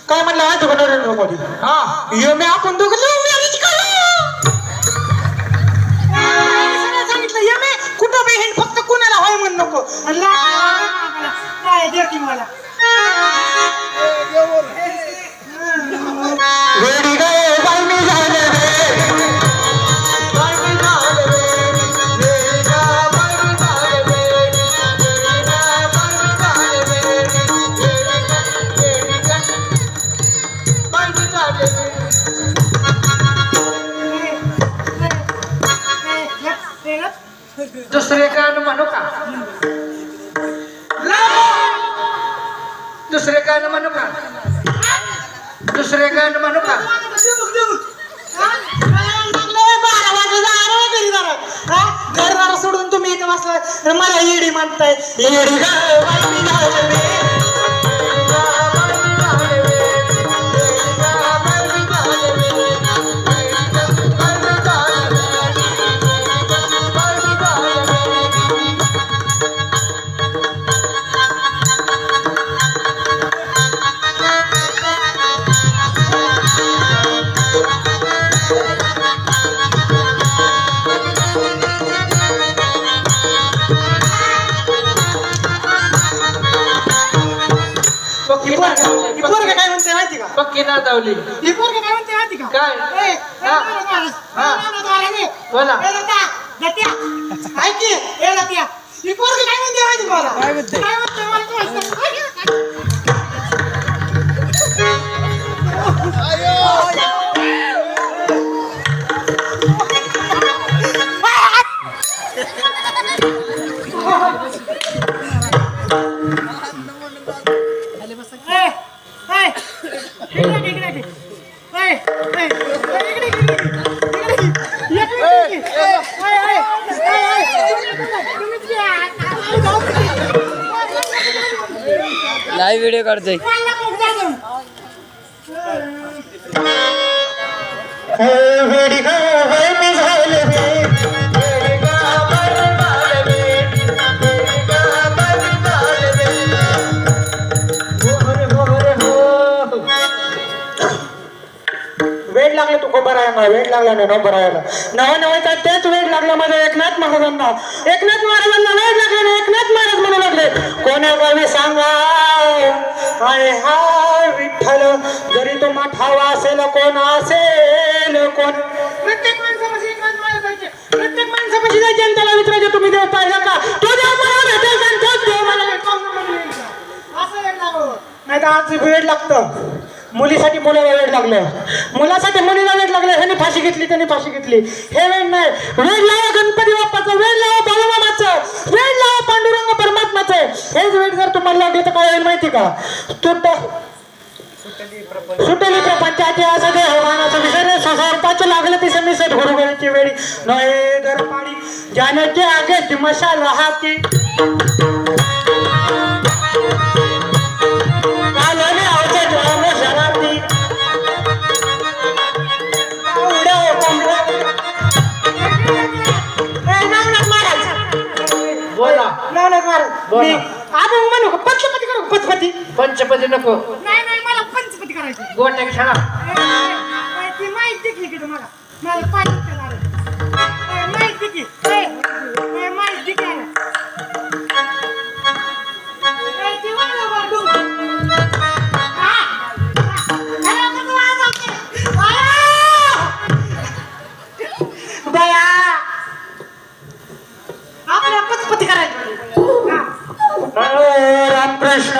काय म्हणलं माहिती का नरेंद्र मोदी? हा मी आपण दोघं लव्ह मॅरेज करू. सांगितलं यमे कुठं बहीण फक्त कुणाला होय म्हण नको. काय देती मला वेडी गं बाई मी झाले रे. दुसरे गाणं म्हणू का? दुसरे गाणं म्हणू का? दुसरे गाणं म्हणू का? 12 वाजता घरदार सोडून तुम्ही इथं बसला मला येडी म्हणताय. येडी गं बाई मी झाले रे. काय म्हणते माहिती का? पक्की ना दावली ही पोरगी काय म्हणते माहिती का? काय? बोला. ऐक की, ए लतिया, ही पोरगी काय म्हणते माहिती का मला? काय म्हणते लाईव्ह व्हिडिओ काढतोय. वेडी गं बाई मी झाले रे. वेळ लागला तू खबर आहे मला. वेळ लागला नाही नंबर आहे नवा नवा तर तेच वेळ लागला माझ्या एकनाथ महाराजांना. एकनाथ महाराजांना वेळ लागला ना एकनाथ महाराज म्हणू लागले कोण्या गावी सांगा हाय हा विठ्ठल जरी तो माठावा असेल कोण असेल कोण. प्रत्येक माणसापाशी एकनाथ महाराज जायचे. प्रत्येक माणसापाशी जायचे आणि त्याला विचारायचे तुम्ही देव पाहिला का? तो देव मला भेटेल का? तोच देव मला भेटेल. असं वेळ लागलं नाही तर आज वेळ लागतं. मुलीसाठी मुलाला वेळ लागलं, मुलासाठी मुलीला वेळ लागलं. ह्याने फाशी घेतली त्याने फाशी घेतली. हे वेळ नाही. वेळ लावा गणपती बाप्पाचं, वेळ लावा बाळूमामाचं, वेळ लावा पांडुरंग परमात्माचं. हेच वेळ जर तुम्हाला लागले तर काय होईल माहिती का? सुटली प्रपंचाची असं देवानाचं विसर स्वस्वरूपाचं लागलं ती समी सद्गुरुची वेळी नये दर पाडी जाण्याची आगे मशाल राहती. म्हणू पंचपती करू पंचपती. पंचपती नको. नाही मला पंचपती करायची. गोट्या खेळा. ती माहिती दिली की तुम्हाला मला पाहिजे माहिती की माहिती काय आपल्या पंचपती करायची. रामकृष्ण